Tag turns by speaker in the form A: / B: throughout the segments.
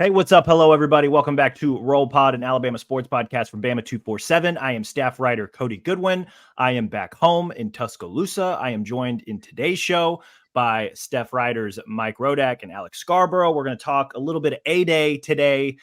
A: Hey, what's up? Hello, everybody. Welcome back to Roll Pod, an Alabama sports podcast from Bama 247. I am staff writer Cody Goodwin. I am back home in Tuscaloosa. I am joined in today's show by staff writers Mike Rodak and Alex Scarborough. We're going to talk a little bit of A-Day today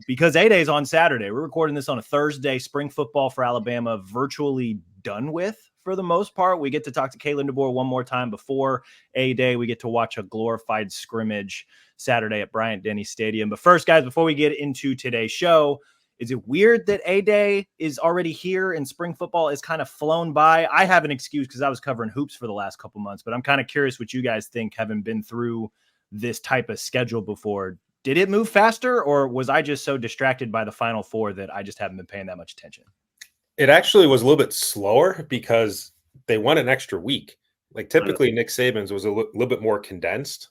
A: because A-Day is on Saturday. We're recording this on a Thursday. Spring football for Alabama virtually done with for the most part. We get to talk to Kalen DeBoer one more time before A-Day. We get to watch a glorified scrimmage Saturday at Bryant-Denny Stadium. But first, guys, before we get into today's show, is it weird that A-Day is already here and spring football is kind of flown by? I have an excuse because I was covering hoops for the last couple months, but I'm kind of curious what you guys think, having been through this type of schedule before. Did it move faster, or was I just so distracted by the Final Four that I just haven't been paying that much attention?
B: It actually was a little bit slower because they won an extra week. Like typically Nick Saban's was a little bit more condensed.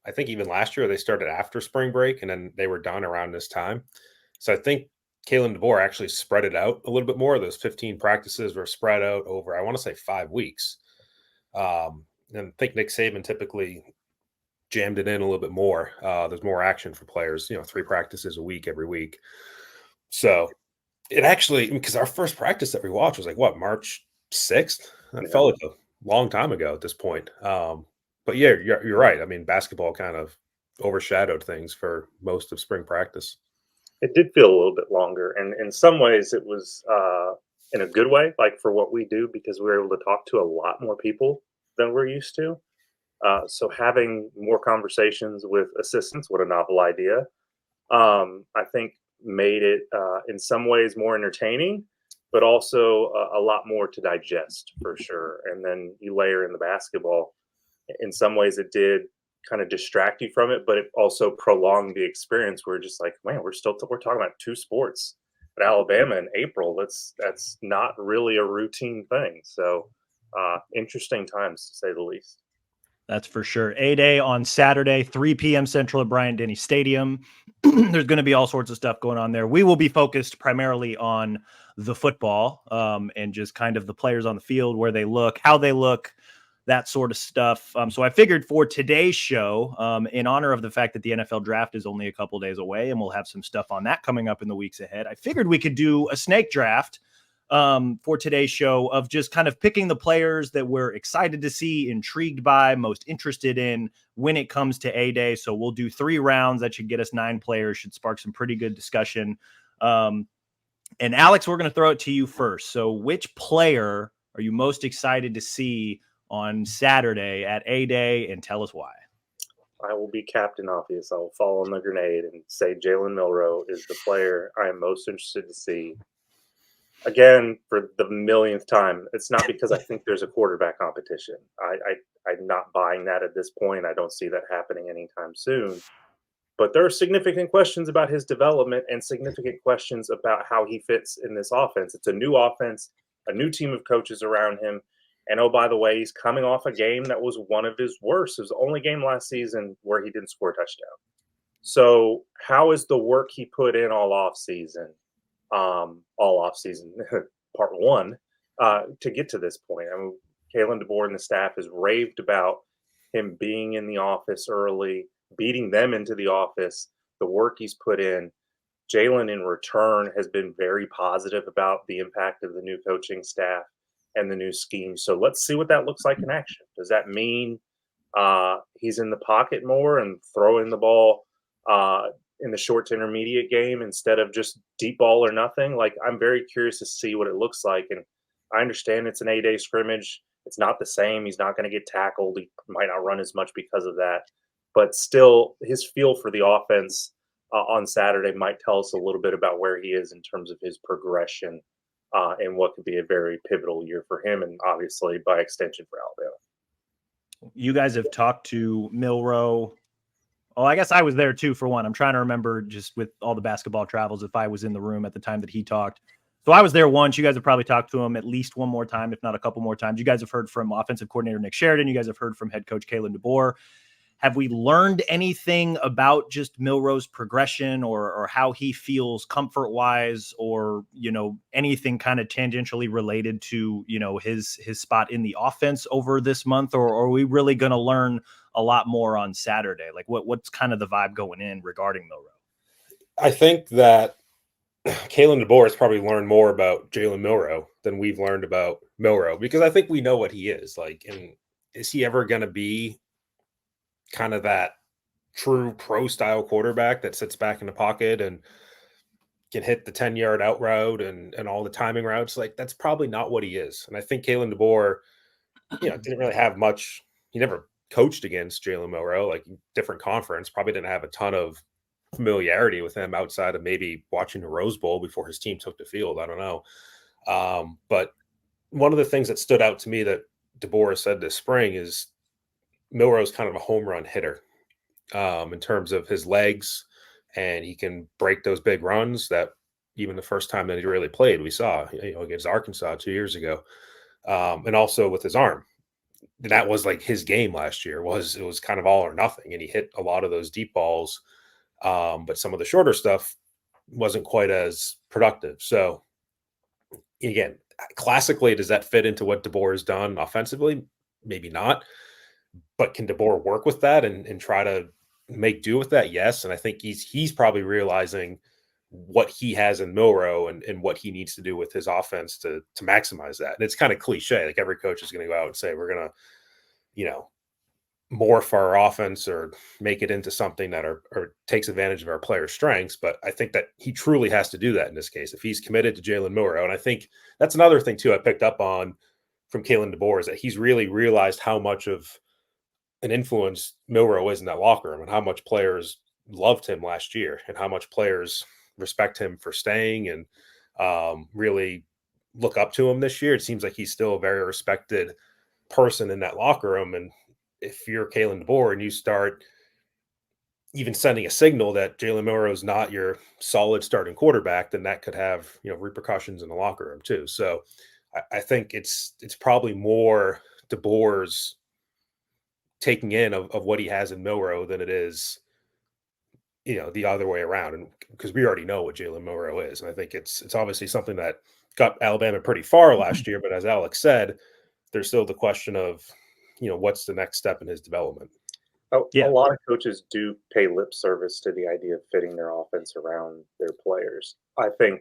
B: I think even last year they started after spring break and then they were done around this time. So I think Kalen DeBoer actually spread it out a little bit more. Those 15 practices were spread out over, I want to say 5 weeks. And I think Nick Saban typically jammed it in a little bit more. There's more action for players, 3 practices a week every week. So it actually, because our first practice that we watched was like, March 6th? That felt like a long time ago at this point. But yeah, you're right. I mean, basketball kind of overshadowed things for most of spring practice.
C: It did feel a little bit longer, and in some ways it was in a good way, like for what we do, because we were able to talk to a lot more people than we're used to. So having more conversations with assistants, what a novel idea. I think made it in some ways more entertaining, but also a lot more to digest for sure. And then you layer in the basketball. In some ways it did kind of distract you from it, but it also prolonged the experience. We're just like, man, we're talking about 2 sports at Alabama in April. That's not really a routine thing. So interesting times to say the least.
A: That's for sure. A-Day on Saturday, 3 p.m. Central at Bryant-Denny Stadium. There's going to be all sorts of stuff going on there. We will be focused primarily on the football and just kind of the players on the field, where they look, how they look, that sort of stuff. So I figured for today's show, in honor of the fact that the NFL draft is only a couple days away and we'll have some stuff on that coming up in the weeks ahead, I figured we could do a snake draft for today's show of just kind of picking the players that we're excited to see, intrigued by, most interested in when it comes to A-Day. So we'll do 3 rounds. That should get us 9 players, should spark some pretty good discussion. And Alex, we're going to throw it to you first. So which player are you most excited to see on Saturday at A-Day, and tell us why?
C: I will be Captain Obvious. I will fall on the grenade and say Jalen Milroe is the player I am most interested to see. Again, for the millionth time, it's not because I think there's a quarterback competition. I'm not buying that at this point. I don't see that happening anytime soon. But there are significant questions about his development and significant questions about how he fits in this offense. It's a new offense, a new team of coaches around him. And oh, by the way, he's coming off a game that was one of his worst. It was the only game last season where he didn't score a touchdown. So how is the work he put in all off season, part 1, to get to this point? I mean, Kalen DeBoer and the staff has raved about him being in the office early, beating them into the office, the work he's put in. Jalen, in return, has been very positive about the impact of the new coaching staff and the new scheme. So let's see what that looks like in action. Does that mean he's in the pocket more and throwing the ball in the short to intermediate game instead of just deep ball or nothing? Like, I'm very curious to see what it looks like. And I understand it's an A-Day scrimmage. It's not the same. He's not going to get tackled. He might not run as much because of that. But still, his feel for the offense on Saturday might tell us a little bit about where he is in terms of his progression and what could be a very pivotal year for him and obviously by extension for Alabama.
A: You guys have talked to Milroe. Oh, I guess I was there too, for one. I'm trying to remember, just with all the basketball travels, if I was in the room at the time that he talked. So I was there once. You guys have probably talked to him at least one more time, if not a couple more times. You guys have heard from offensive coordinator Nick Sheridan. You guys have heard from head coach Kalen DeBoer. have we learned anything about just Milroe's progression or how he feels comfort wise, or, anything kind of tangentially related to, his spot in the offense over this month? Or are we really going to learn a lot more on Saturday? Like what's kind of the vibe going in regarding Milroe?
B: I think that Kalen DeBoer has probably learned more about Jalen Milroe than we've learned about Milroe, because I think we know what he is like. And is he ever going to be kind of that true pro style quarterback that sits back in the pocket and can hit the 10-yard out route and all the timing routes? Like, that's probably not what he is. And I think Kalen DeBoer, didn't really have much. He never coached against Jalen Milroe, like different conference, probably didn't have a ton of familiarity with him outside of maybe watching the Rose Bowl before his team took the field. I don't know. But one of the things that stood out to me that DeBoer said this spring is Milroe's kind of a home run hitter in terms of his legs, and he can break those big runs that even the first time that he really played, we saw, against Arkansas 2 years ago. And also with his arm. That was like his game last year. It was kind of all or nothing, and he hit a lot of those deep balls. But some of the shorter stuff wasn't quite as productive. So again, classically, does that fit into what DeBoer has done offensively? Maybe not. But can DeBoer work with that and try to make do with that? Yes. And I think he's probably realizing what he has in Milroe and what he needs to do with his offense to maximize that. And it's kind of cliche. Like every coach is going to go out and say, we're going to, morph our offense or make it into something that or takes advantage of our players' strengths. But I think that he truly has to do that in this case if he's committed to Jalen Milroe. And I think that's another thing too I picked up on from Kalen DeBoer is that he's really realized how much of an influence Milroe is in that locker room and how much players loved him last year and how much players respect him for staying and really look up to him this year. It seems like he's still a very respected person in that locker room. And if you're Kalen DeBoer and you start even sending a signal that Jalen Milroe is not your solid starting quarterback, then that could have, repercussions in the locker room too. So I think it's probably more DeBoer's taking in of what he has in Milroe than it is, the other way around. And because we already know what Jalen Milroe is. And I think it's obviously something that got Alabama pretty far last year. But as Alex said, there's still the question of, what's the next step in his development?
C: Oh, yeah. A lot of coaches do pay lip service to the idea of fitting their offense around their players. I think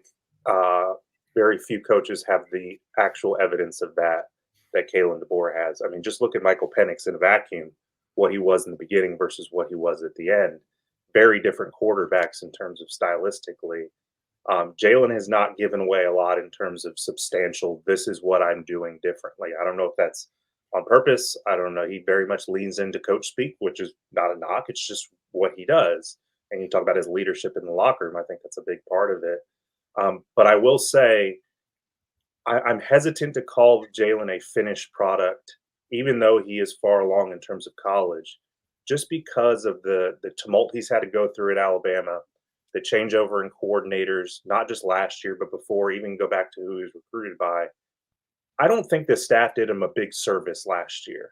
C: very few coaches have the actual evidence of that Kalen DeBoer has. I mean, just look at Michael Penix in a vacuum, what he was in the beginning versus what he was at the end. Very different quarterbacks in terms of stylistically. Jalen has not given away a lot in terms of substantial, this is what I'm doing differently. I don't know if that's on purpose. I don't know. He very much leans into coach speak, which is not a knock. It's just what he does. And you talk about his leadership in the locker room. I think that's a big part of it. But I will say, I'm hesitant to call Jalen a finished product, even though he is far along in terms of college, just because of the tumult he's had to go through at Alabama, the changeover in coordinators, not just last year, but before, even go back to who he was recruited by. I don't think the staff did him a big service last year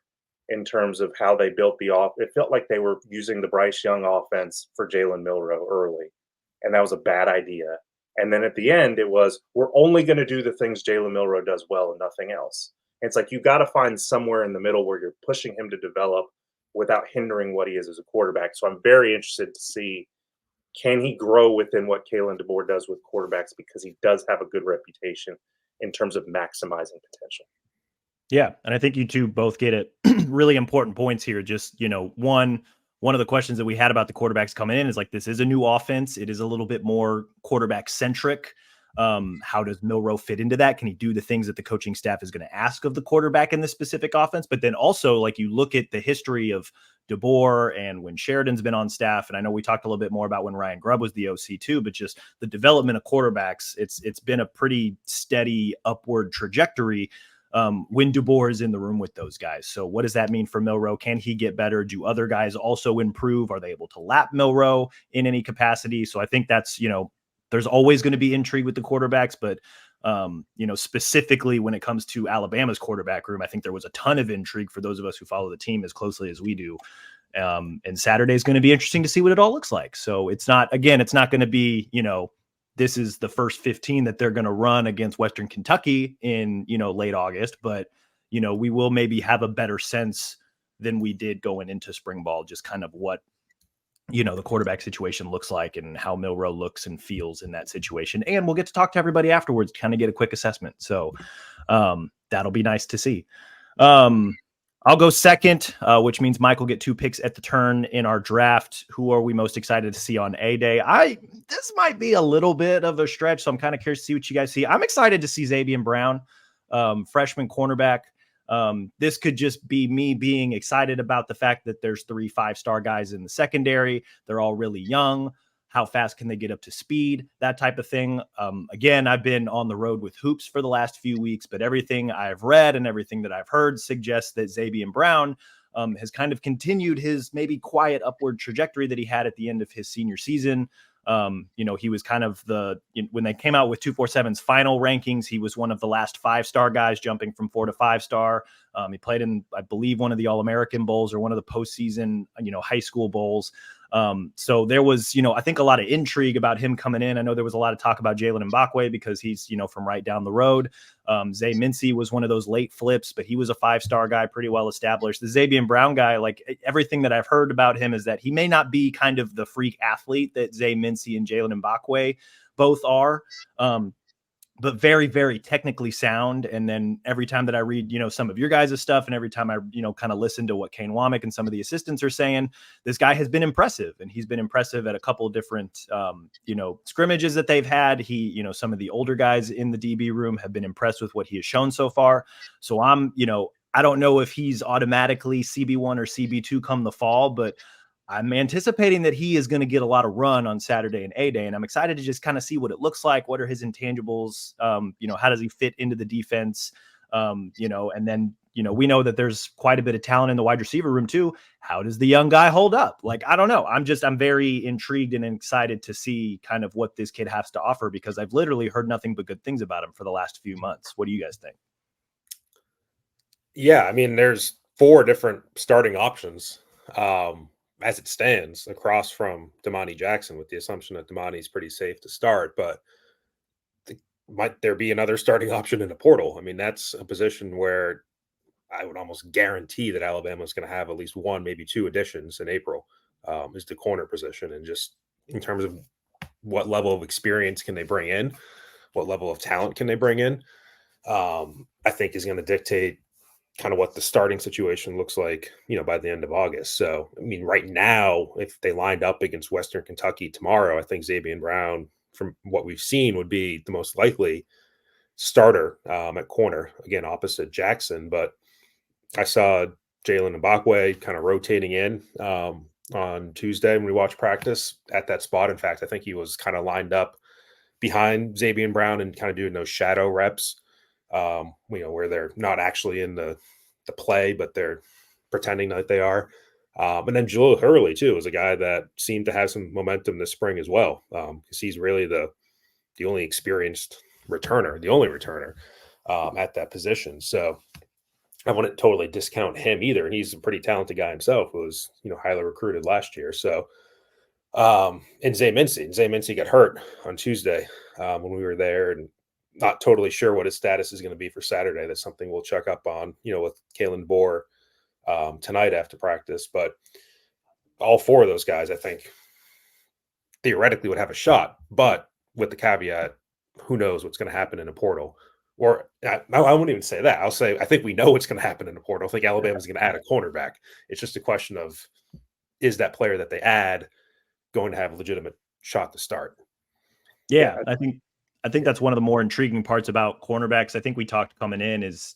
C: in terms of how they built the off. It felt like they were using the Bryce Young offense for Jalen Milroe early, and that was a bad idea. And then at the end, it was, we're only going to do the things Jalen Milroe does well and nothing else. And it's like you got to find somewhere in the middle where you're pushing him to develop without hindering what he is as a quarterback. So I'm very interested to see, can he grow within what Kalen DeBoer does with quarterbacks, because he does have a good reputation in terms of maximizing potential.
A: Yeah. And I think you two both get at really important points here. Just, one of the questions that we had about the quarterbacks coming in is like, this is a new offense. It is a little bit more quarterback centric. How does Milroe fit into that? Can he do the things that the coaching staff is going to ask of the quarterback in this specific offense? But then also, like, you look at the history of DeBoer and when Sheridan's been on staff, and I know we talked a little bit more about when Ryan Grubb was the OC too, but just the development of quarterbacks, it's been a pretty steady upward trajectory when DeBoer is in the room with those guys. So what does that mean for Milroe? Can he get better? Do other guys also improve? Are they able to lap Milroe in any capacity? So I think that's, there's always going to be intrigue with the quarterbacks, but specifically when it comes to Alabama's quarterback room, I think there was a ton of intrigue for those of us who follow the team as closely as we do. And Saturday is going to be interesting to see what it all looks like. So it's not going to be, this is the first 15 that they're going to run against Western Kentucky in, late August, but, we will maybe have a better sense than we did going into spring ball, just kind of what, the quarterback situation looks like and how Milroe looks and feels in that situation. And we'll get to talk to everybody afterwards, kind of get a quick assessment. So that'll be nice to see. I'll go second, which means Mike will get 2 picks at the turn in our draft. Who are we most excited to see on A-Day? This might be a little bit of a stretch, so I'm kind of curious to see what you guys see. I'm excited to see Xavier Brown, freshman cornerback. This could just be me being excited about the fact that there's 3 5-star guys in the secondary. They're all really young. How fast can they get up to speed? That type of thing. Again, I've been on the road with hoops for the last few weeks, but everything I've read and everything that I've heard suggests that Xavier Brown has kind of continued his maybe quiet upward trajectory that he had at the end of his senior season. He was kind of when they came out with 247's final rankings, he was one of the last 5-star guys jumping from 4 to 5-star. He played in, I believe, one of the All-American Bowls or one of the postseason, high school bowls. So there was, I think a lot of intrigue about him coming in. I know there was a lot of talk about Jalen Mbakwe because he's, from right down the road. Zay Mincy was one of those late flips, but he was a 5-star guy, pretty well established. The Xavier Brown guy, like everything that I've heard about him is that he may not be kind of the freak athlete that Zay Mincy and Jalen Mbakwe both are. But very, very technically sound. And then every time that I read, some of your guys' stuff, and every time I, kind of listen to what Kane Womack and some of the assistants are saying, this guy has been impressive. And he's been impressive at a couple of different, scrimmages that they've had. He, some of the older guys in the DB room have been impressed with what he has shown so far. So I'm, I don't know if he's automatically CB1 or CB2 come the fall, but I'm anticipating that he is going to get a lot of run on Saturday and A-Day, and I'm excited to just kind of see what it looks like. What are his intangibles? How does he fit into the defense? And then, we know that there's quite a bit of talent in the wide receiver room too. How does the young guy hold up? Like, I don't know. I'm very intrigued and excited to see kind of what this kid has to offer, because I've literally heard nothing but good things about him for the last few months. What do you guys think?
B: Yeah, I mean, there's 4 different starting options. As it stands, across from Damani Jackson, with the assumption that Damani is pretty safe to start, but might there be another starting option in the portal? I mean, that's a position where I would almost guarantee that Alabama is going to have at least 1, maybe 2 additions in April, is the corner position. And just in terms of what level of experience can they bring in, what level of talent can they bring in, I think is going to dictate kind of what the starting situation looks like, by the end of August. So, I mean, right now, if they lined up against Western Kentucky tomorrow, I think Xavier Brown, from what we've seen, would be the most likely starter at corner, again, opposite Jackson. But I saw Jalen Mbakwe kind of rotating in on Tuesday when we watched practice at that spot. In fact, I think he was kind of lined up behind Xavier Brown and kind of doing those shadow reps, where they're not actually in the play, but they're pretending that they are. And then Jalil Hurley too is a guy that seemed to have some momentum this spring as well, because he's really the only experienced returner, the only returner at that position. So I wouldn't totally discount him either. And he's a pretty talented guy himself, who was, highly recruited last year. So, and Zay Mincy got hurt on Tuesday when we were there, and not totally sure what his status is going to be for Saturday. That's something we'll check up on, with Kalen Bohr tonight after practice. But all 4 of those guys, I think, theoretically would have a shot, but with the caveat, who knows what's going to happen in a portal. Or I wouldn't even say that. I'll say I think we know what's going to happen in the portal. I think Alabama's going to add a cornerback. It's just a question of, is that player that they add going to have a legitimate shot to start?
A: Yeah, I think that's one of the more intriguing parts about cornerbacks. I think we talked coming in is,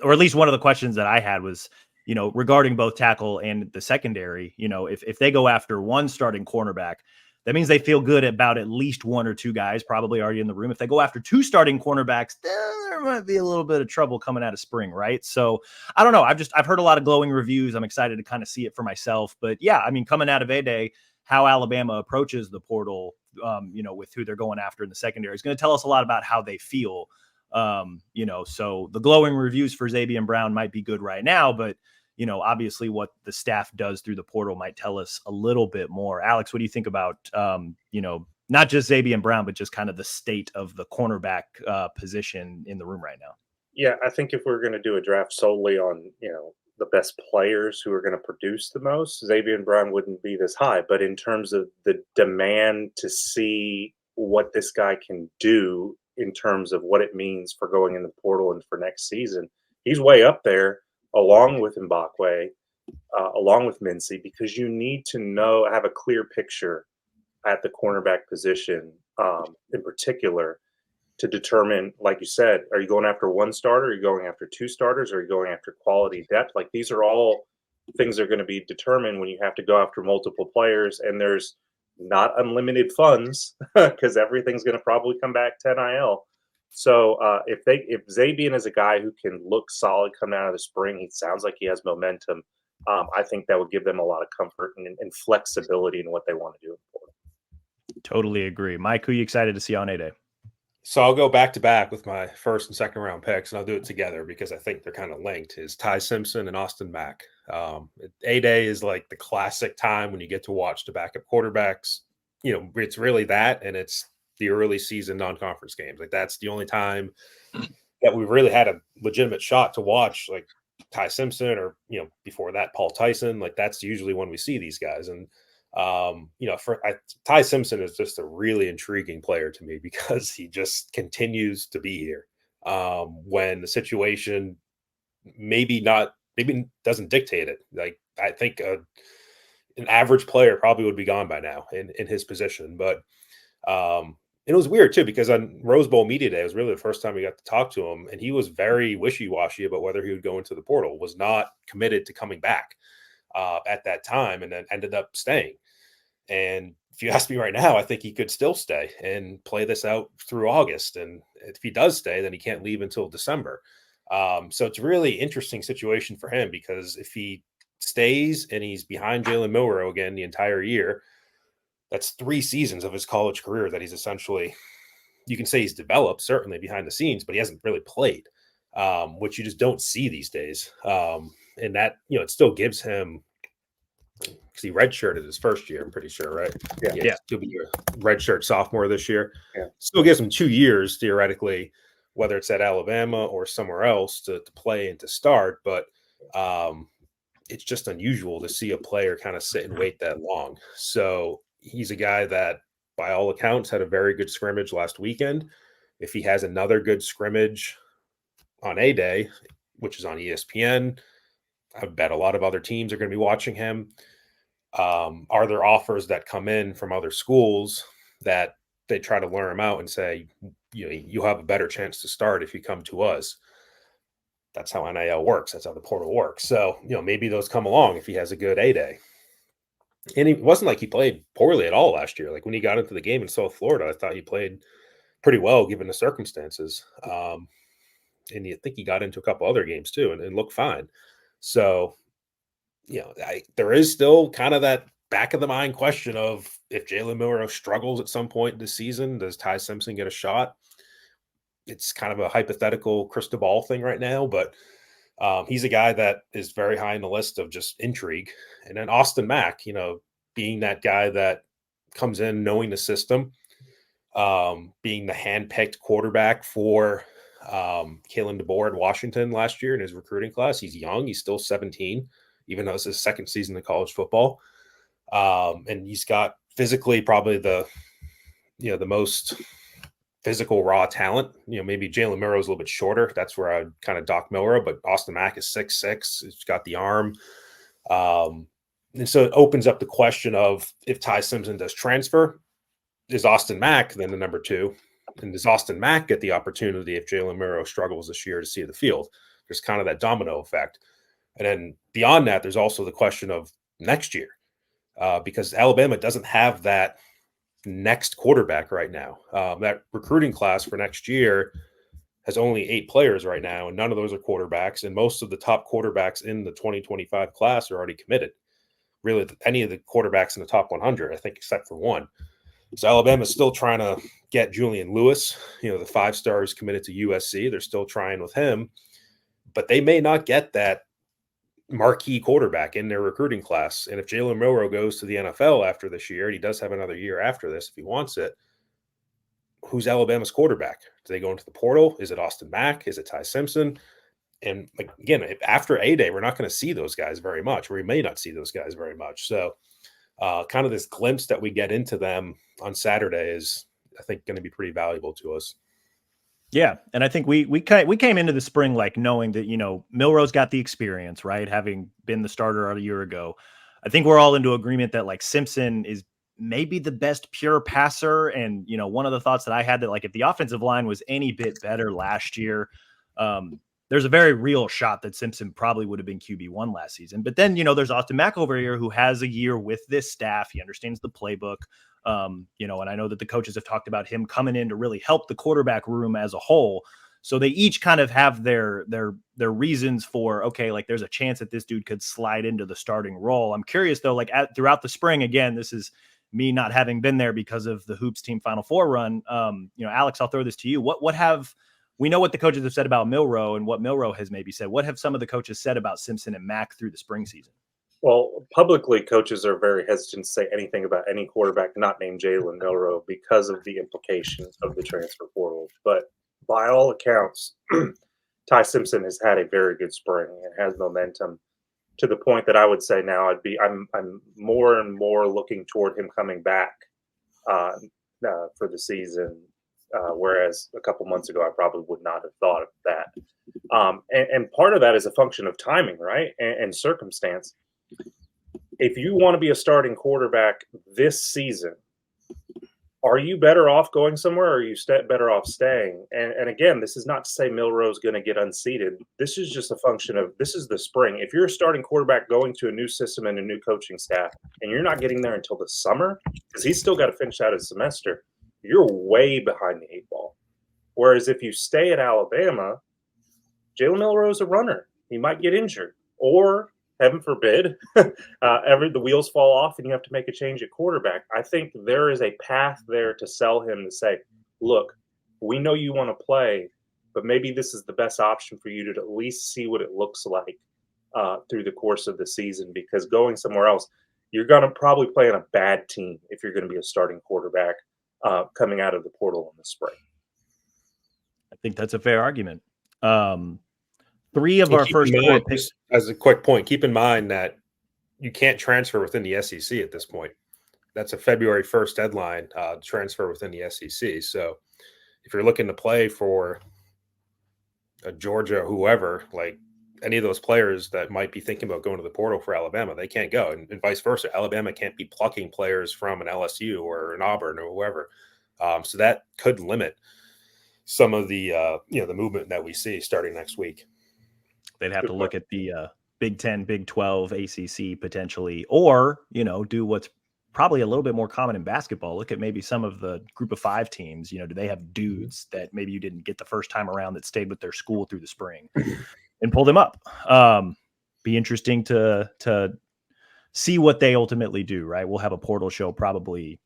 A: or at least one of the questions that I had was, regarding both tackle and the secondary, if they go after one starting cornerback, that means they feel good about at least 1 or 2 guys probably already in the room. If they go after 2 starting cornerbacks, there might be a little bit of trouble coming out of spring, right? So I don't know. I've heard a lot of glowing reviews. I'm excited to kind of see it for myself. But yeah, I mean, coming out of A-Day, how Alabama approaches the portal, with who they're going after in the secondary is going to tell us a lot about how they feel. So the glowing reviews for Xavier Brown might be good right now, but obviously what the staff does through the portal might tell us a little bit more. Alex, what do you think about, not just Xavier Brown, but just kind of the state of the cornerback position in the room right now?
C: Yeah, I think if we're going to do a draft solely on, the best players who are going to produce the most, Xavier Brown wouldn't be this high. But in terms of the demand to see what this guy can do in terms of what it means for going in the portal and for next season, he's way up there along with Mbakwe, along with Mincy, because you need to have a clear picture at the cornerback position in particular to determine, like you said, are you going after one starter? Are you going after two starters? Or are you going after quality depth? Like, these are all things that are going to be determined when you have to go after multiple players, and there's not unlimited funds because everything's going to probably come back to NIL. So if Zabian is a guy who can look solid coming out of the spring, he sounds like he has momentum. I think that would give them a lot of comfort and flexibility in what they want to do in Florida.
A: Totally agree. Mike, who are you excited to see on A-Day?
B: So I'll go back to back with my first and second round picks, and I'll do it together because I think they're kind of linked. Is Ty Simpson and Austin Mack. A-Day is like the classic time when you get to watch the backup quarterbacks. It's really that, and it's the early season non-conference games. Like, that's the only time that we really had a legitimate shot to watch, like Ty Simpson or, before that, Paul Tyson. Like, that's usually when we see these guys. And Ty Simpson is just a really intriguing player to me because he just continues to be here when the situation maybe doesn't dictate it. Like, I think an average player probably would be gone by now in his position. But it was weird too, because on Rose Bowl Media Day, it was really the first time we got to talk to him, and he was very wishy-washy about whether he would go into the portal, was not committed to coming back at that time, and then ended up staying. And if you ask me right now, I think he could still stay and play this out through August. And if he does stay, then he can't leave until December. So it's a really interesting situation for him, because if he stays and he's behind Jalen Milroe again the entire year, that's 3 seasons of his college career that he's essentially, you can say he's developed certainly behind the scenes, but he hasn't really played, which you just don't see these days. And that, it still gives him, because he redshirted his first year, I'm pretty sure, right?
C: Yeah.
B: He'll be a redshirt sophomore this year.
C: Yeah.
B: Still gives him 2 years, theoretically, whether it's at Alabama or somewhere else to play and to start. But it's just unusual to see a player kind of sit and wait that long. So he's a guy that, by all accounts, had a very good scrimmage last weekend. If he has another good scrimmage on A-Day, which is on ESPN, I bet a lot of other teams are going to be watching him. Are there offers that come in from other schools that they try to lure him out and say, you'll have a better chance to start if you come to us? That's how NIL works. That's how the portal works. So, maybe those come along if he has a good A-Day. And it wasn't like he played poorly at all last year. Like, when he got into the game in South Florida, I thought he played pretty well given the circumstances. And I think he got into a couple other games too and looked fine. So, there is still kind of that back of the mind question of, if Jalen Milroe struggles at some point this season, does Ty Simpson get a shot? It's kind of a hypothetical crystal ball thing right now, but he's a guy that is very high in the list of just intrigue. And then Austin Mack, being that guy that comes in knowing the system, being the hand-picked quarterback for Kalen DeBoer in Washington last year in his recruiting class. He's young. He's still 17, even though it's his second season of college football. And he's got physically probably the most physical raw talent. Maybe Jalen Milroe is a little bit shorter. That's where I'd kind of dock Milroe, but Austin Mack is 6'6". He's got the arm. And so it opens up the question of, if Ty Simpson does transfer, is Austin Mack then the number 2? And does Austin Mack get the opportunity if Jalen Milroe struggles this year to see the field? There's kind of that domino effect. And then beyond that, there's also the question of next year, because Alabama doesn't have that next quarterback right now. That recruiting class for next year has only 8 players right now, and none of those are quarterbacks. And most of the top quarterbacks in the 2025 class are already committed. Really, any of the quarterbacks in the top 100, I think, except for one. So Alabama's still trying to get Julian Lewis, the 5-star is committed to USC. They're still trying with him, but they may not get that marquee quarterback in their recruiting class. And if Jalen Milroe goes to the NFL after this year, and he does have another year after this if he wants it, who's Alabama's quarterback? Do they go into the portal? Is it Austin Mack? Is it Ty Simpson? And like, again, after A-Day, we're not going to see those guys very much. We may not see those guys very much. So kind of this glimpse that we get into them on Saturday is, I think, going to be pretty valuable to us.
A: Yeah, and I think we came into the spring like knowing that, you know, Milroe's got the experience, right? Having been the starter a year ago. I think we're all into agreement that like Simpson is maybe the best pure passer. And, you know, one of the thoughts that I had that like if the offensive line was any bit better last year, there's a very real shot that Simpson probably would have been QB1 last season. But then, you know, there's Austin Mack over here who has a year with this staff. He understands the playbook. You know, and I know that the coaches have talked about him coming in to really help the quarterback room as a whole. So they each kind of have their reasons for, okay, like there's a chance that this dude could slide into the starting role. I'm curious though, like throughout the spring, again, this is me not having been there because of the Hoops team Final Four run. You know, Alex, I'll throw this to you. We know what the coaches have said about Milroe and what Milroe has maybe said. What have some of the coaches said about Simpson and Mack through the spring season?
C: Well, publicly, coaches are very hesitant to say anything about any quarterback not named Jalen Milroe because of the implication of the transfer portal. But by all accounts, Ty Simpson has had a very good spring and has momentum to the point that I would say now I'm more and more looking toward him coming back for the season. Whereas a couple months ago, I probably would not have thought of that. And part of that is a function of timing, right? And circumstance. If you want to be a starting quarterback this season, are you better off going somewhere or are you better off staying? And again, this is not to say Milroe's going to get unseated. This is just a function of this is the spring. If you're a starting quarterback going to a new system and a new coaching staff and you're not getting there until the summer, because he's still got to finish out his semester, you're way behind the eight ball. Whereas if you stay at Alabama, Jalen Milroe's a runner. He might get injured or heaven forbid, the wheels fall off and you have to make a change at quarterback. I think there is a path there to sell him to say, look, we know you want to play, but maybe this is the best option for you to at least see what it looks like through the course of the season, because going somewhere else, you're going to probably play on a bad team if you're going to be a starting quarterback coming out of the portal in the spring.
A: I think that's a fair argument. Three of our first four picks.
B: As a quick point, keep in mind that you can't transfer within the SEC at this point. That's a February 1st deadline transfer within the SEC. So if you're looking to play for a Georgia or whoever, like any of those players that might be thinking about going to the portal for Alabama, they can't go. And vice versa. Alabama can't be plucking players from an LSU or an Auburn or whoever. So that could limit some of the the movement that we see starting next week.
A: They'd have to look at the Big 10, Big 12, ACC potentially, or, you know, do what's probably a little bit more common in basketball. Look at maybe some of the group of 5 teams. You know, do they have dudes that maybe you didn't get the first time around that stayed with their school through the spring and pull them up? Be interesting to see what they ultimately do, right? We'll have a portal show probably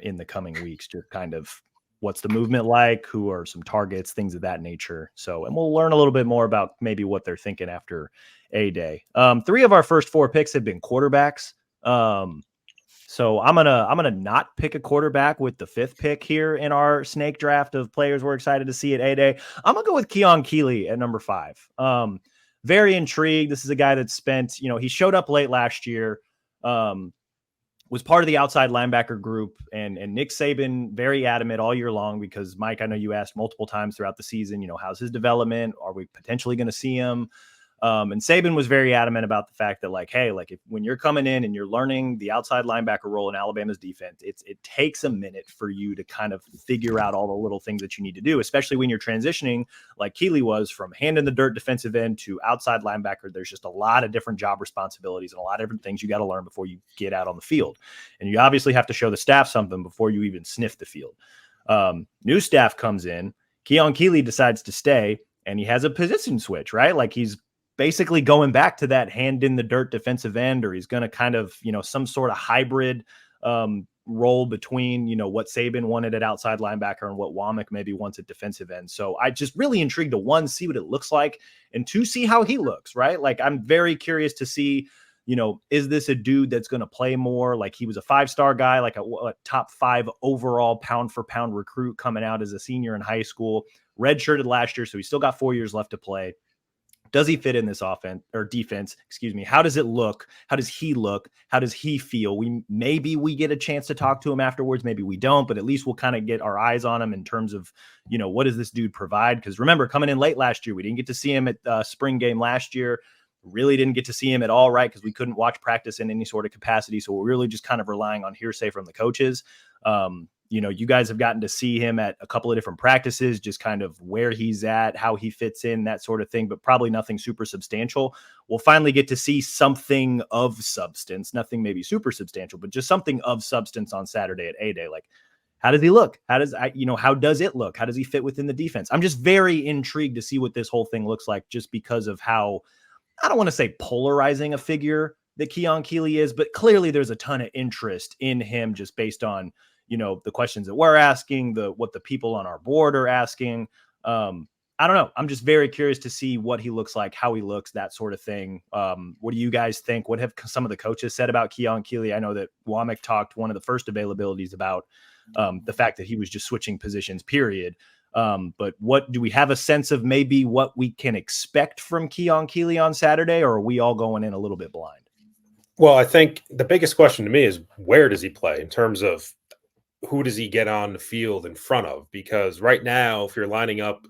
A: in the coming weeks, just kind of what's the movement like, who are some targets, things of that nature. So, and we'll learn a little bit more about maybe what they're thinking after A-Day. 3 of our first 4 picks have been quarterbacks. So I'm gonna not pick a quarterback with the 5th pick here in our snake draft of players we're excited to see at A-Day. I'm gonna go with Keon Keeley at number 5. Very intrigued. This is a guy that spent, you know, he showed up late last year. Was part of the outside linebacker group, and Nick Saban very adamant all year long, because Mike, I know you asked multiple times throughout the season, you know, how's his development? Are we potentially going to see him? And Saban was very adamant about the fact that, like, hey, like when you're coming in and you're learning the outside linebacker role in Alabama's defense, it takes a minute for you to kind of figure out all the little things that you need to do, especially when you're transitioning like Keeley was from hand in the dirt defensive end to outside linebacker. There's just a lot of different job responsibilities and a lot of different things you got to learn before you get out on the field. And you obviously have to show the staff something before you even sniff the field. New staff comes in, Keon Keeley decides to stay, and he has a position switch, right? Like he's basically going back to that hand in the dirt defensive end, or he's going to kind of, you know, some sort of hybrid role between, what Saban wanted at outside linebacker and what Womack maybe wants at defensive end. So I just really intrigued to, one, see what it looks like, and two, see how he looks, right? Like, I'm very curious to see, is this a dude that's going to play more? Like, he was a 5-star guy, like a top 5 overall pound for pound recruit coming out as a senior in high school, redshirted last year. So he's still got 4 years left to play. Does he fit in this offense or defense? Excuse me. How does it look? How does he look? How does he feel? Maybe we get a chance to talk to him afterwards. Maybe we don't, but at least we'll kind of get our eyes on him in terms of, what does this dude provide? Because remember, coming in late last year, we didn't get to see him at spring game last year. Really didn't get to see him at all, right? Because we couldn't watch practice in any sort of capacity. So we're really just kind of relying on hearsay from the coaches. You guys have gotten to see him at a couple of different practices, just kind of where he's at, how he fits in, that sort of thing, but probably nothing super substantial. We'll finally get to see something of substance, nothing maybe super substantial, but just something of substance on Saturday at A-Day. Like, how does he look? How does it look? How does he fit within the defense? I'm just very intrigued to see what this whole thing looks like, just because of how, I don't want to say polarizing a figure that Keon Keeley is, but clearly there's a ton of interest in him just based on, the questions that we're asking, what the people on our board are asking. I don't know. I'm just very curious to see what he looks like, how he looks, that sort of thing. What do you guys think? What have some of the coaches said about Keon Keeley? I know that Womack talked one of the first availabilities about the fact that he was just switching positions, period. But what do we have a sense of maybe what we can expect from Keon Keeley on Saturday, or are we all going in a little bit blind?
B: Well, I think the biggest question to me is, where does he play in terms of who does he get on the field in front of? Because right now, if you're lining up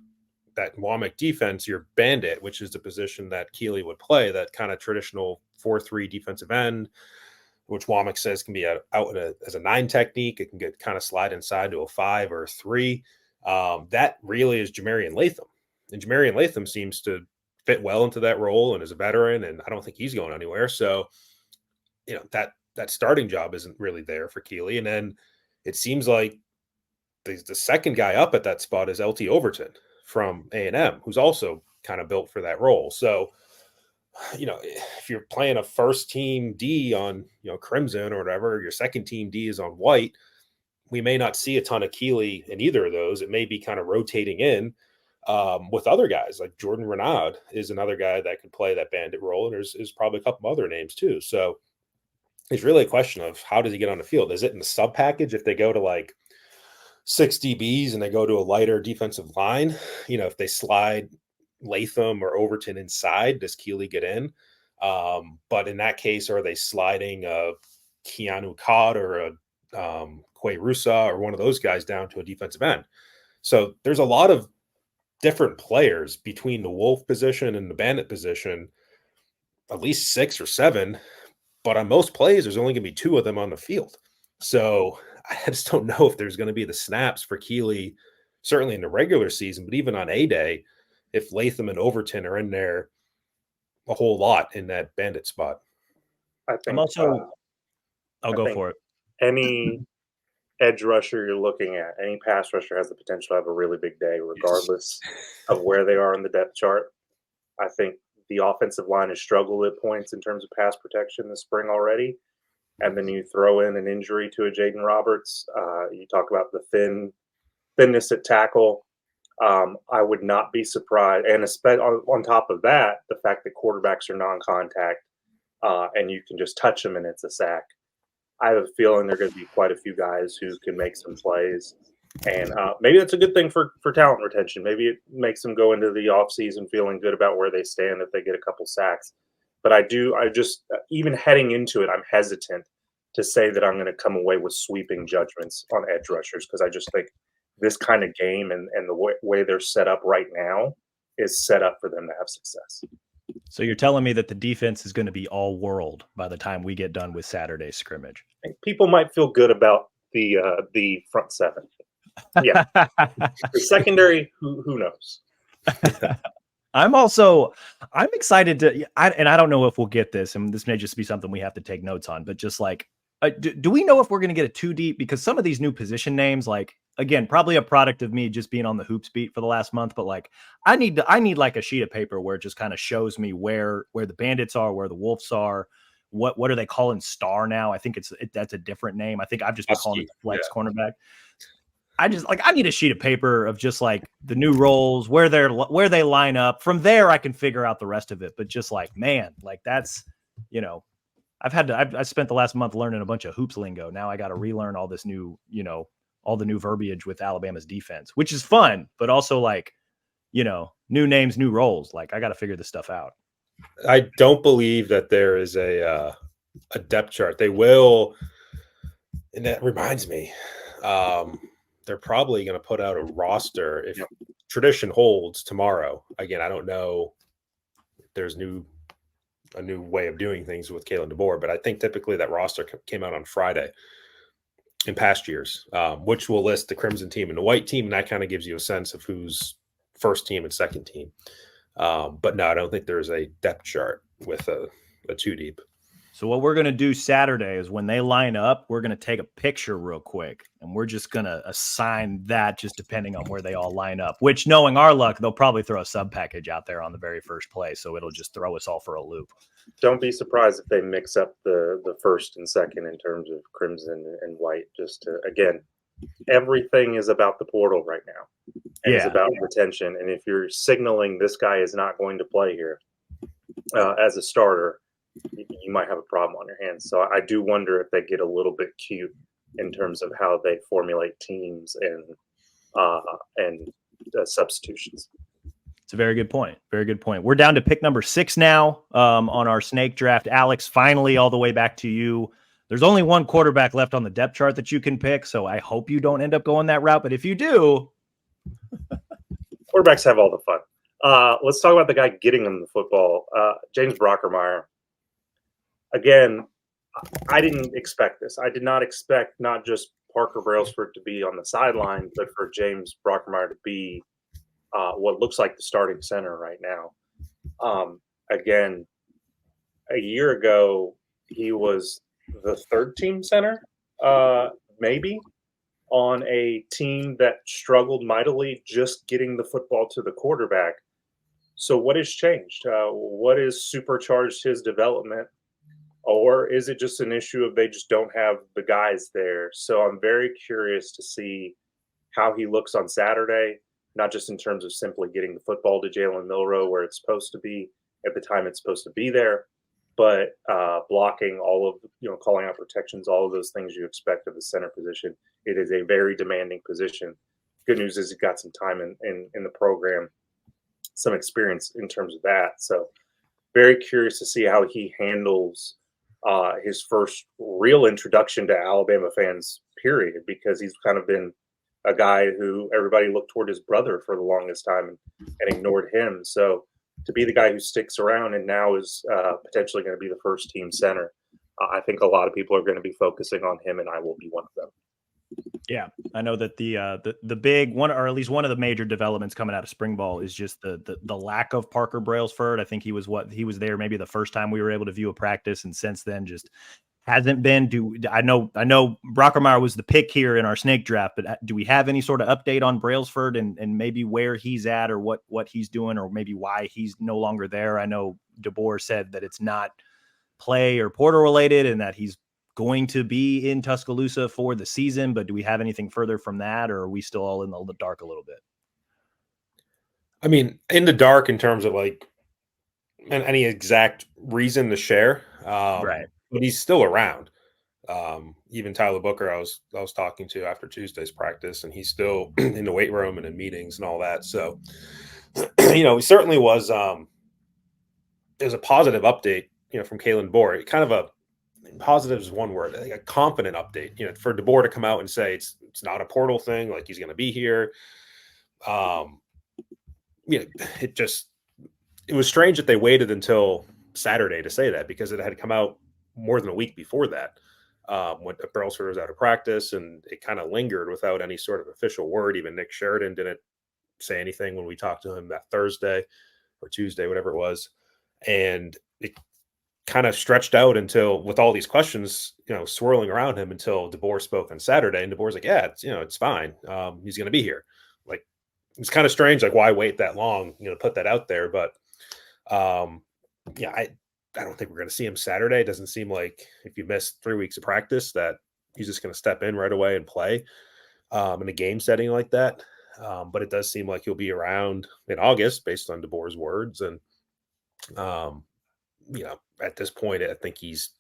B: that Womack defense, you're bandit, which is the position that Keeley would play, that kind of traditional 4-3 defensive end, which Womack says can be out as a 9 technique. It can get kind of slide inside to a 5 or a 3. That really is Jamarian Latham. And Jamarian Latham seems to fit well into that role and is a veteran, and I don't think he's going anywhere. So, that starting job isn't really there for Keeley. And then it seems like the second guy up at that spot is LT Overton from A&M, who's also kind of built for that role. So, if you're playing a first team D on, Crimson or whatever, your second team D is on white, we may not see a ton of Keeley in either of those. It may be kind of rotating in with other guys, like Jordan Renaud is another guy that could play that bandit role. And there's probably a couple other names too. So it's really a question of, how does he get on the field? Is it in the sub package if they go to like 6 DBs and they go to a lighter defensive line? If they slide Latham or Overton inside, does Keeley get in? But in that case, are they sliding a Keanu Codd or a Quay Rusa or one of those guys down to a defensive end? So there's a lot of different players between the Wolf position and the bandit position, at least 6 or 7. But on most plays, there's only going to be 2 of them on the field. So I just don't know if there's going to be the snaps for Keeley, certainly in the regular season, but even on A-Day, if Latham and Overton are in there a whole lot in that bandit spot.
C: I think
A: I'm also I'll go for it.
C: Any edge rusher you're looking at, any pass rusher has the potential to have a really big day, regardless of where they are in the depth chart. I think the offensive line has struggled at points in terms of pass protection this spring already. And then you throw in an injury to a Jaden Roberts. You talk about the thinness at tackle. I would not be surprised. And on top of that, the fact that quarterbacks are non-contact and you can just touch them and it's a sack. I have a feeling there are going to be quite a few guys who can make some plays. And maybe that's a good thing for talent retention. Maybe it makes them go into the offseason feeling good about where they stand if they get a couple sacks. But even heading into it, I'm hesitant to say that I'm going to come away with sweeping judgments on edge rushers, because I just think this kind of game and the way they're set up right now is set up for them to have success.
A: So you're telling me that the defense is going to be all world by the time we get done with Saturday's scrimmage?
C: I think people might feel good about the front 7. Yeah. The secondary, who knows?
A: I'm excited to, and I don't know if we'll get this, and this may just be something we have to take notes on, but just like, do we know if we're going to get it too deep? Because some of these new position names, like, again, probably a product of me just being on the hoops beat for the last month, but like, I need like a sheet of paper where it just kind of shows me where the bandits are, where the Wolves are, what are they calling star now? I think that's a different name. I think I've just been calling it the flex cornerback. I just I need a sheet of paper of just like the new roles, where they line up. From there, I can figure out the rest of it. But just like, man, like that's, I've spent the last month learning a bunch of hoops lingo. Now I got to relearn all this new, all the new verbiage with Alabama's defense, which is fun, but also like, new names, new roles. Like I got to figure this stuff out.
B: I don't believe that there is a depth chart. They will, and that reminds me, they're probably going to put out a roster if tradition holds tomorrow. Again, I don't know if there's a new way of doing things with Kalen DeBoer, but I think typically that roster came out on Friday in past years, which will list the Crimson team and the white team, and that kind of gives you a sense of who's first team and second team. But no, I don't think there's a depth chart with a two deep.
A: So what we're going to do Saturday is when they line up, we're going to take a picture real quick, and we're just going to assign that just depending on where they all line up, which, knowing our luck, they'll probably throw a sub package out there on the very first play. So it'll just throw us all for a loop.
C: Don't be surprised if they mix up the first and second in terms of crimson and white. Just to, again, everything is about the portal right now. And it's about retention. And if you're signaling this guy is not going to play here as a starter, you might have a problem on your hands. So I do wonder if they get a little bit cute in terms of how they formulate teams and substitutions.
A: It's a very good point. Very good point. We're down to pick number 6 now on our snake draft. Alex, finally, all the way back to you. There's only one quarterback left on the depth chart that you can pick, so I hope you don't end up going that route. But if you do,
C: quarterbacks have all the fun. Let's talk about the guy getting them the football, James Brockermeyer. Again, I didn't expect this. I did not expect not just Parker Brailsford to be on the sideline, but for James Brockermeyer to be what looks like the starting center right now. Again, a year ago, he was the third team center, maybe, on a team that struggled mightily just getting the football to the quarterback. So what has changed? What has supercharged his development? Or is it just an issue of they just don't have the guys there? So I'm very curious to see how he looks on Saturday, not just in terms of simply getting the football to Jalen Milroe where it's supposed to be at the time it's supposed to be there, but blocking all of, calling out protections, all of those things you expect of the center position. It is a very demanding position. Good news is he got some time in the program, some experience in terms of that. So very curious to see how he handles his first real introduction to Alabama fans, period, because he's kind of been a guy who everybody looked toward his brother for the longest time and ignored him. So to be the guy who sticks around and now is potentially going to be the first team center, I think a lot of people are going to be focusing on him, and I will be one of them.
A: Yeah, I know that the big one, or at least one of the major developments coming out of spring ball, is just the lack of Parker Brailsford. I think he was there maybe the first time we were able to view a practice, and since then just hasn't been. I know Brockermeyer was the pick here in our snake draft, but do we have any sort of update on Brailsford and maybe where he's at or what he's doing, or maybe why he's no longer there? I know DeBoer said that it's not play or portal related and that he's going to be in Tuscaloosa for the season, but do we have anything further from that, or are we still all in the dark a little bit?
B: I mean, in the dark in terms of like any exact reason to share,
A: Right?
B: But he's still around. Even Tyler Booker, I was talking to after Tuesday's practice, and he's still in the weight room and in meetings and all that. So, he certainly was. There's a positive update, from Kalen DeBoer. Kind of a positive is one word, a confident update. For DeBoer to come out and say it's not a portal thing, like he's going to be here. It was strange that they waited until Saturday to say that, because it had come out more than a week before that, when Brailsford was out of practice, and it kind of lingered without any sort of official word. Even Nick Sheridan didn't say anything when we talked to him that Thursday or Tuesday, whatever it was. And it kind of stretched out until, with all these questions, swirling around him, until DeBoer spoke on Saturday. And DeBoer's like, yeah, it's fine. He's going to be here. Like, it's kind of strange. Like, why wait that long, put that out there? But I don't think we're going to see him Saturday. It doesn't seem like if you miss 3 weeks of practice that he's just going to step in right away and play in a game setting like that. But it does seem like he'll be around in August based on DeBoer's words. And, at this point, I think he's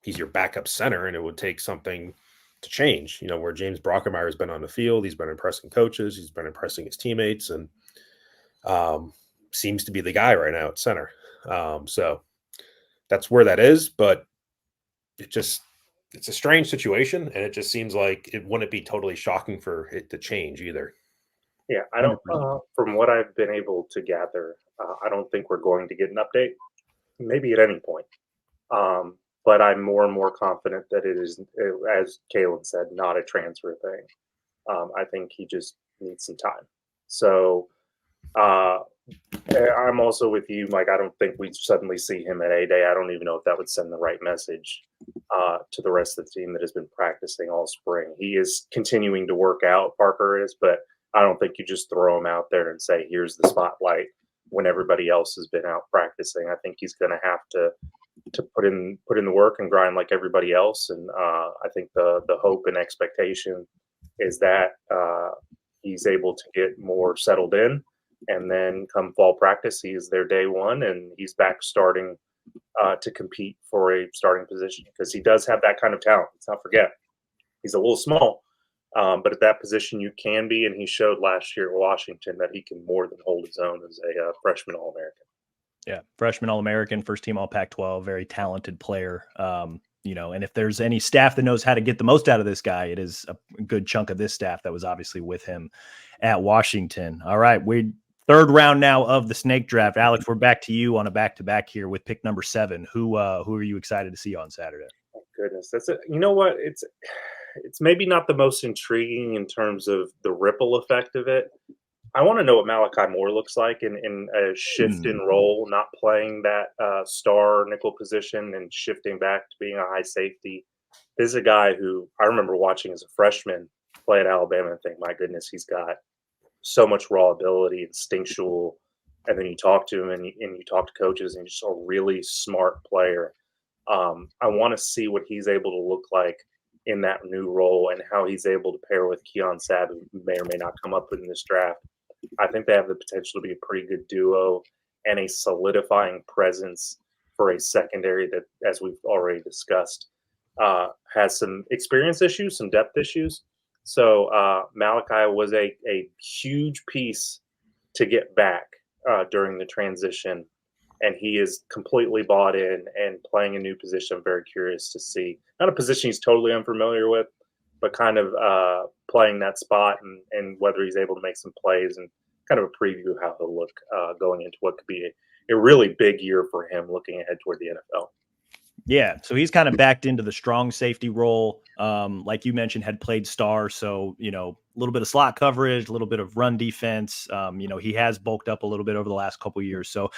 B: your backup center, and it would take something to change, where James Brockermeyer has been on the field. He's been impressing coaches. He's been impressing his teammates, and seems to be the guy right now at center. So that's where that is, but it's a strange situation, and it just seems like it wouldn't be totally shocking for it to change either.
C: Yeah, I don't. From what I've been able to gather, I don't think we're going to get an update. Maybe at any point, but I'm more and more confident that it is, as Kalen said, not a transfer thing. I think he just needs some time. So I'm also with you, Mike. I don't think we suddenly see him at A-Day. I don't even know if that would send the right message to the rest of the team that has been practicing all spring. He is continuing to work out, Parker is, but I don't think you just throw him out there and say, here's the spotlight when everybody else has been out practicing. I think he's going to have to put in the work and grind like everybody else. And I think the hope and expectation is that he's able to get more settled in. And then come fall practice, he's their day one, and he's back starting to compete for a starting position because he does have that kind of talent. Let's not forget. He's a little small, but at that position you can be, and he showed last year at Washington that he can more than hold his own as a freshman All-American.
A: Yeah, freshman All-American, first team All Pac-12, very talented player. And if there's any staff that knows how to get the most out of this guy, it is a good chunk of this staff that was obviously with him at Washington. All right, we're third round now of the snake draft. Alex, we're back to you on a back-to-back here with pick number 7. Who are you excited to see on Saturday?
C: Oh, goodness, that's it. You know what? It's maybe not the most intriguing in terms of the ripple effect of it. I want to know what Malachi Moore looks like in a shift in role, not playing that star nickel position and shifting back to being a high safety. This is a guy who I remember watching as a freshman play at Alabama and think, my goodness, he's got so much raw ability, instinctual. And then you talk to him and you talk to coaches, and he's just a really smart player. I want to see what he's able to look like in that new role and how he's able to pair with Keon Sabb, who may or may not come up in this draft. I think they have the potential to be a pretty good duo and a solidifying presence for a secondary that, as we've already discussed, has some experience issues, some depth issues. So Malachi was a huge piece to get back during the transition, and he is completely bought in and playing a new position. I'm very curious to see, not a position he's totally unfamiliar with, but kind of playing that spot and whether he's able to make some plays and kind of a preview of how he'll look going into what could be a really big year for him looking ahead toward the NFL.
A: Yeah, so he's kind of backed into the strong safety role. Like you mentioned, had played star. So, a little bit of slot coverage, a little bit of run defense. He has bulked up a little bit over the last couple of years. So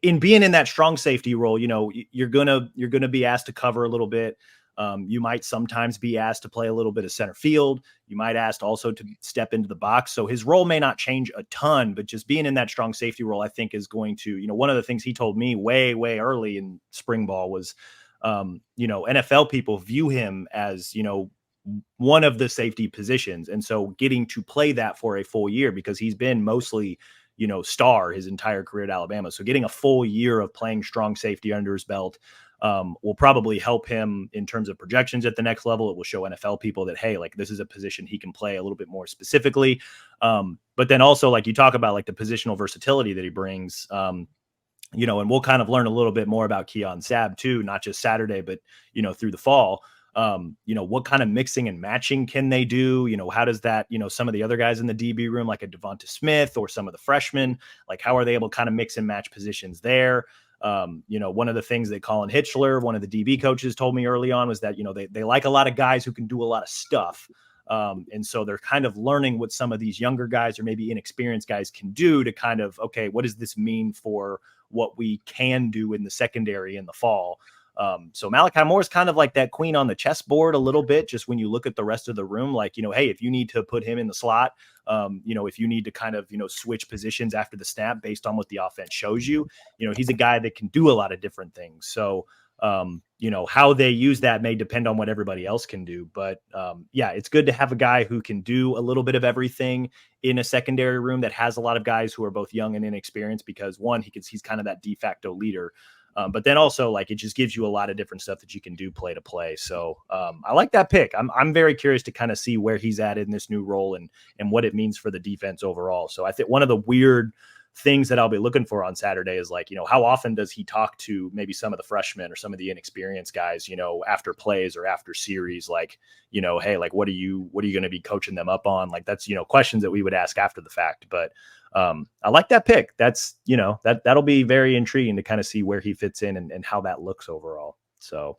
A: in being in that strong safety role, you're going to be asked to cover a little bit. You might sometimes be asked to play a little bit of center field. You might asked also to step into the box. So his role may not change a ton, but just being in that strong safety role, I think is going to, one of the things he told me way, way early in spring ball was, NFL people view him as, one of the safety positions. And so getting to play that for a full year, because he's been mostly, star his entire career at Alabama. So getting a full year of playing strong safety under his belt will probably help him in terms of projections at the next level. It will show NFL people that, hey, like this is a position he can play a little bit more specifically. But then also, like you talk about, like the positional versatility that he brings, and we'll kind of learn a little bit more about Keon Sabb too, not just Saturday, but, through the fall. What kind of mixing and matching can they do? How does that, some of the other guys in the DB room, like a Devonta Smith or some of the freshmen, like how are they able to kind of mix and match positions there? One of the things that Colin Hitchler, one of the DB coaches, told me early on was that, they like a lot of guys who can do a lot of stuff. And so they're kind of learning what some of these younger guys or maybe inexperienced guys can do to kind of, okay, what does this mean for what we can do in the secondary in the fall? So Malachi Moore is kind of like that queen on the chessboard a little bit, just when you look at the rest of the room, like, hey, if you need to put him in the slot, if you need to kind of, switch positions after the snap based on what the offense shows you, he's a guy that can do a lot of different things. So, how they use that may depend on what everybody else can do. But yeah, it's good to have a guy who can do a little bit of everything in a secondary room that has a lot of guys who are both young and inexperienced, because one, he's kind of that de facto leader. But then also, like, it just gives you a lot of different stuff that you can do play to play. So I like that pick. I'm very curious to kind of see where he's at in this new role and what it means for the defense overall. So I think one of the weird things that I'll be looking for on Saturday is, like, how often does he talk to maybe some of the freshmen or some of the inexperienced guys, after plays or after series, like, hey, like, what are you going to be coaching them up on? Like, that's, questions that we would ask after the fact. But I like that pick. That's, that'll be very intriguing to kind of see where he fits in and how that looks overall. So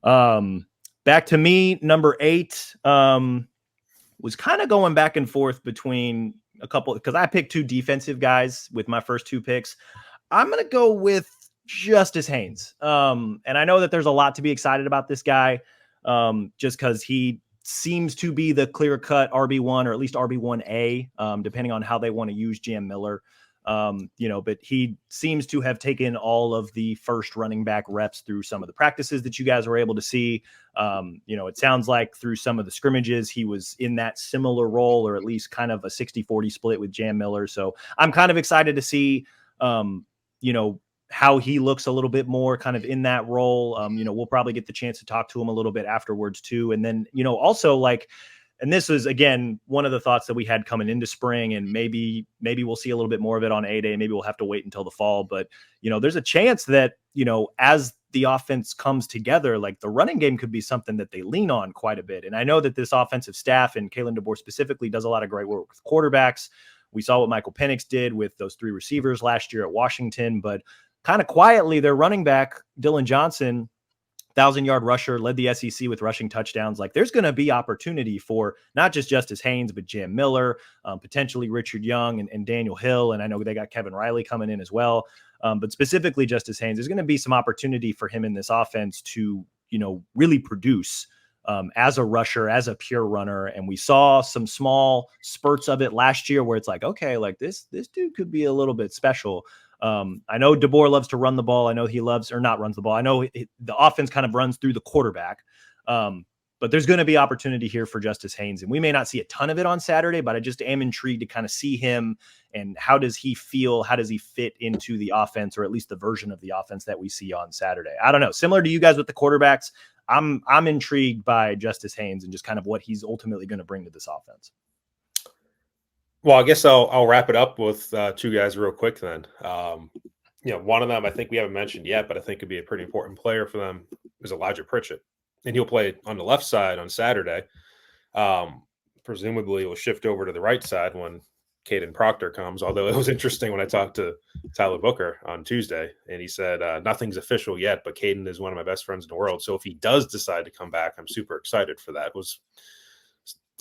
A: back to me, number 8, was kind of going back and forth between a couple, because I picked 2 defensive guys with my first 2 picks. I'm going to go with Justice Haynes. And I know that there's a lot to be excited about this guy, just because he seems to be the clear-cut RB1, or at least RB1A, depending on how they want to use Jam Miller. But he seems to have taken all of the first running back reps through some of the practices that you guys were able to see. It sounds like through some of the scrimmages, he was in that similar role, or at least kind of a 60-40 split with Jam Miller. So I'm kind of excited to see, how he looks a little bit more kind of in that role. We'll probably get the chance to talk to him a little bit afterwards too. And then, also, like, and this is, again, one of the thoughts that we had coming into spring, and maybe we'll see a little bit more of it on A-Day. Maybe we'll have to wait until the fall, but, there's a chance that, as the offense comes together, like, the running game could be something that they lean on quite a bit. And I know that this offensive staff, and Kalen DeBoer specifically, does a lot of great work with quarterbacks. We saw what Michael Penix did with those 3 receivers last year at Washington, but kind of quietly, their running back, Dylan Johnson, 1,000-yard rusher, led the SEC with rushing touchdowns. Like, there's going to be opportunity for not just Justice Haynes, but Jam Miller, potentially Richard Young and Daniel Hill. And I know they got Kevin Riley coming in as well. But specifically Justice Haynes, there's going to be some opportunity for him in this offense to, really produce as a rusher, as a pure runner. And we saw some small spurts of it last year where it's like, okay, like this dude could be a little bit special. I know DeBoer loves to run the ball. I know he loves, or not runs the ball. I know the offense kind of runs through the quarterback. But there's going to be opportunity here for Justice Haynes, and we may not see a ton of it on Saturday, but I just am intrigued to kind of see him and how does he feel? How does he fit into the offense, or at least the version of the offense that we see on Saturday? I don't know. Similar to you guys with the quarterbacks, I'm intrigued by Justice Haynes and just kind of what he's ultimately going to bring to this offense.
B: Well, I guess I'll wrap it up with 2 guys real quick then. One of them I think we haven't mentioned yet, but I think could be a pretty important player for them is Elijah Pritchett, and he'll play on the left side on Saturday. Presumably, he'll shift over to the right side when Caden Proctor comes. Although it was interesting when I talked to Tyler Booker on Tuesday, and he said nothing's official yet, but Caden is one of my best friends in the world. So if he does decide to come back, I'm super excited for that.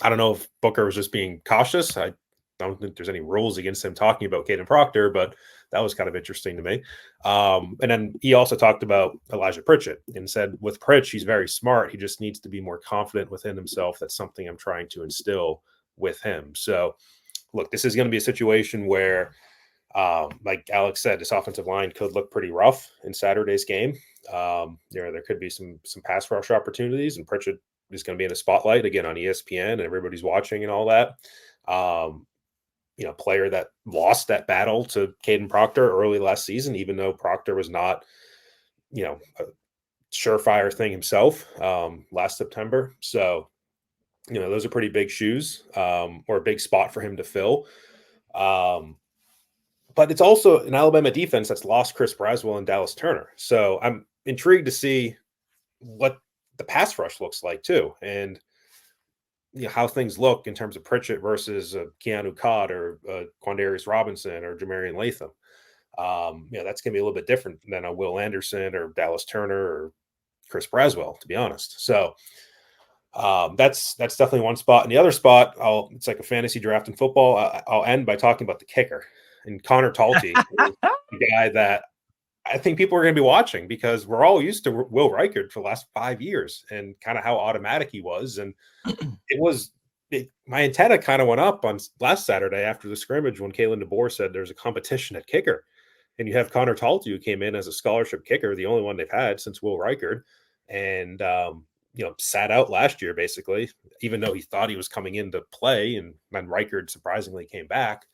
B: I don't know if Booker was just being cautious. I don't think there's any rules against him talking about Caden Proctor, but that was kind of interesting to me. And then he also talked about Elijah Pritchett and said with Pritch, he's very smart. He just needs to be more confident within himself. That's something I'm trying to instill with him. So look, this is going to be a situation where, like Alex said, this offensive line could look pretty rough in Saturday's game. There could be some pass rush opportunities, and Pritchett is going to be in the spotlight again on ESPN, and everybody's watching and all that. Player that lost that battle to Caden Proctor early last season, even though Proctor was not, a surefire thing himself last September. So, those are pretty big shoes or a big spot for him to fill. But it's also an Alabama defense that's lost Chris Braswell and Dallas Turner. So I'm intrigued to see what the pass rush looks like too. And how things look in terms of Pritchett versus Keanu Codd or Quandarius Robinson or Jamarian Latham. That's going to be a little bit different than a Will Anderson or Dallas Turner or Chris Braswell, to be honest. So that's definitely one spot. And the other spot, it's like a fantasy draft in football. I'll end by talking about the kicker. And Connor Talty is the guy that I think people are going to be watching because we're all used to Will Reichard for the last 5 years and kind of how automatic he was. And my antenna kind of went up on last Saturday after the scrimmage when Kalen DeBoer said there's a competition at kicker. And you have Connor Talty, who came in as a scholarship kicker, the only one they've had since Will Reichard, and sat out last year basically, even though he thought he was coming in to play, and then Reichard surprisingly came back.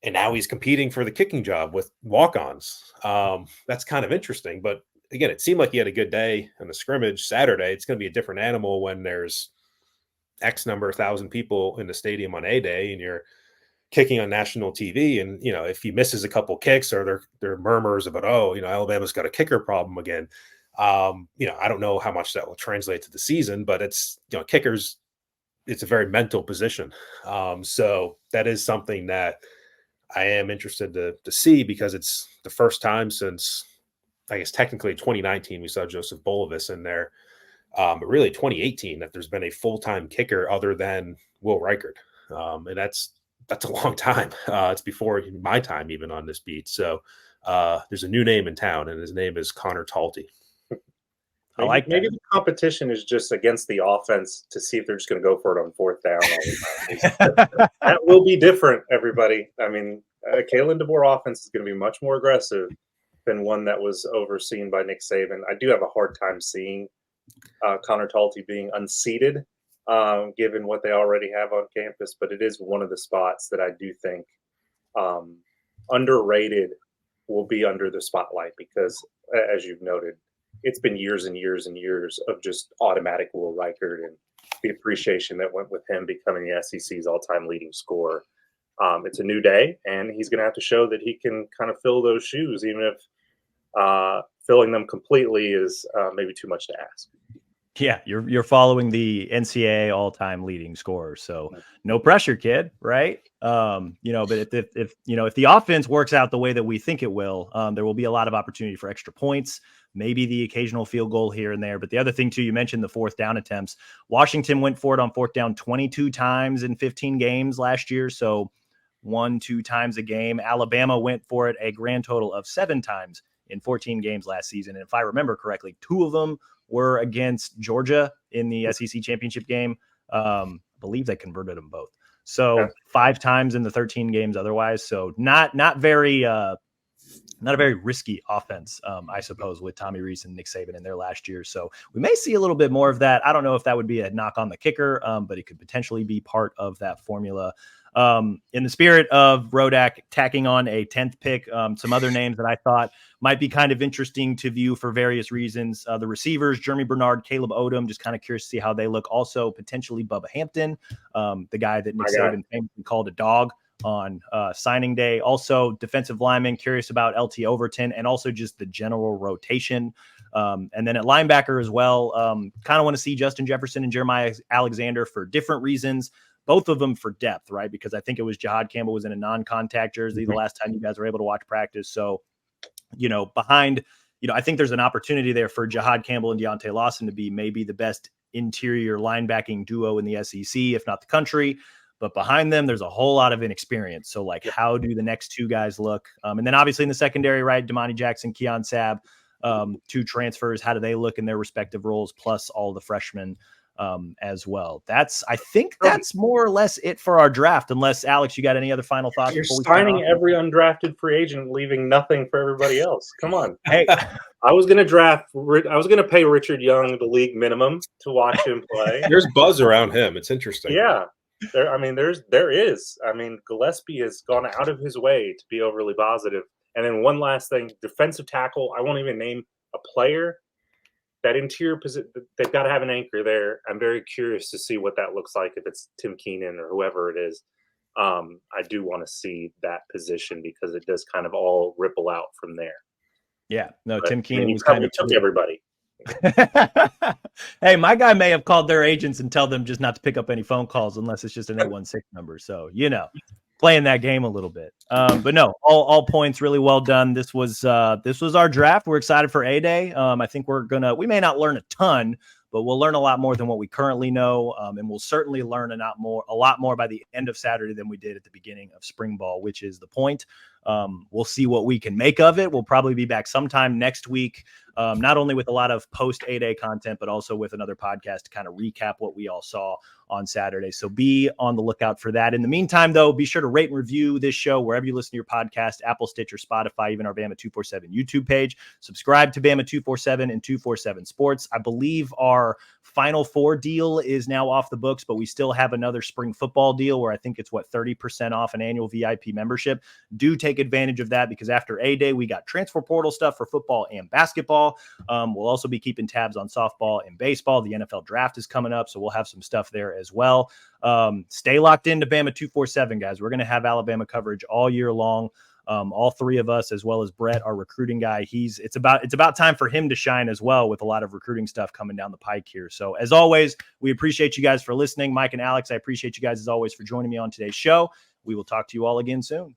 B: And now he's competing for the kicking job with walk-ons. That's kind of interesting. But again, it seemed like he had a good day in the scrimmage Saturday. It's going to be a different animal when there's X number 1,000 people in the stadium on A day and you're kicking on national TV. And, if he misses a couple kicks or there are murmurs about, Alabama's got a kicker problem again. I don't know how much that will translate to the season, but it's, kickers, it's a very mental position. So that is something that I am interested to see because it's the first time since, I guess, technically 2019, we saw Joseph Bolivis in there. But really 2018 that there's been a full-time kicker other than Will Reichard. And that's a long time. It's before my time even on this beat. So there's a new name in town, and his name is Connor Talty.
C: Maybe the competition is just against the offense to see if they're just going to go for it on fourth down all the time. That will be different, everybody. I mean, Kalen DeBoer offense is going to be much more aggressive than one that was overseen by Nick Saban. I do have a hard time seeing Connor Talty being unseated, given what they already have on campus, but it is one of the spots that I do think underrated will be under the spotlight because, as you've noted, it's been years and years and years of just automatic Will Reichard and the appreciation that went with him becoming the SEC's all-time leading scorer. It's a new day, and he's going to have to show that he can kind of fill those shoes, even if filling them completely is maybe too much to ask.
A: Yeah, you're following the NCAA all-time leading scorer, so no pressure, kid, right? But if the offense works out the way that we think it will, there will be a lot of opportunity for extra points, maybe the occasional field goal here and there. But the other thing too, you mentioned the fourth down attempts. Washington went for it on fourth down 22 times in 15 games last year, so 1-2 times a game. Alabama went for it a grand total of 7 times in 14 games last season, and if I remember correctly, 2 of them were against Georgia in the SEC championship game. I believe they converted them both. So 5 times in the 13 games otherwise. So not a very risky offense, I suppose, with Tommy Rees and Nick Saban in there last year. So we may see a little bit more of that. I don't know if that would be a knock on the kicker, but it could potentially be part of that formula. In the spirit of Rodak tacking on a 10th pick, some other names that I thought might be kind of interesting to view for various reasons. The receivers, Jeremy Bernard, Caleb Odom, just kind of curious to see how they look. Also, potentially Bubba Hampton, the guy that Nick Saban famously called a dog on signing day. Also, defensive lineman, curious about LT Overton, and also just the general rotation. And then at linebacker as well, kind of want to see Justin Jefferson and Jeremiah Alexander for different reasons. Both of them for depth, right? Because I think it was Jahad Campbell was in a non-contact jersey the last time you guys were able to watch practice. So, behind, I think there's an opportunity there for Jahad Campbell and Deontay Lawson to be maybe the best interior linebacking duo in the SEC, if not the country. But behind them, there's a whole lot of inexperience. So, how do the next 2 guys look? And then obviously in the secondary, right, Damani Jackson, Keon Sabb, 2 transfers. How do they look in their respective roles? Plus all the freshmen as well. I think that's more or less it for our draft. Unless Alex, you got any other final thoughts?
C: You're signing every undrafted free agent, leaving nothing for everybody else. Come on.
A: Hey,
C: I was going to pay Richard Young the league minimum to watch him play.
B: There's buzz around him. It's interesting.
C: Yeah. There is. I mean, Gillespie has gone out of his way to be overly positive. And then one last thing, defensive tackle. I won't even name a player. That interior position, they've got to have an anchor there. I'm very curious to see what that looks like if it's Tim Keenan or whoever it is. I do want to see that position because it does kind of all ripple out from there.
A: Yeah, no, Tim Keenan was kind of
C: took everybody.
A: Hey, my guy may have called their agents and tell them just not to pick up any phone calls unless it's just an 816 number. So, playing that game a little bit. But no, all points really well done. This was our draft. We're excited for A-Day. I think we may not learn a ton, but we'll learn a lot more than what we currently know. And we'll certainly learn a lot more by the end of Saturday than we did at the beginning of spring ball, which is the point. We'll see what we can make of it. We'll probably be back sometime next week, not only with a lot of post A-Day content, but also with another podcast to kind of recap what we all saw on Saturday. So be on the lookout for that. In the meantime, though, be sure to rate and review this show wherever you listen to your podcast, Apple, Stitcher, Spotify, even our Bama 247 YouTube page. Subscribe to Bama 247 and 247 Sports. I believe our Final Four deal is now off the books, but we still have another spring football deal where I think it's 30% off an annual VIP membership. Do take advantage of that, because after A-Day, we got transfer portal stuff for football and basketball. We'll also be keeping tabs on softball and baseball. The NFL draft is coming up, so we'll have some stuff there as well. Stay locked into Bama 247, guys. We're going to have Alabama coverage all year long. All three of us, as well as Brett, our recruiting guy. It's about time for him to shine as well, with a lot of recruiting stuff coming down the pike here. So as always, we appreciate you guys for listening. Mike and Alex, I appreciate you guys as always for joining me on today's show. We will talk to you all again soon.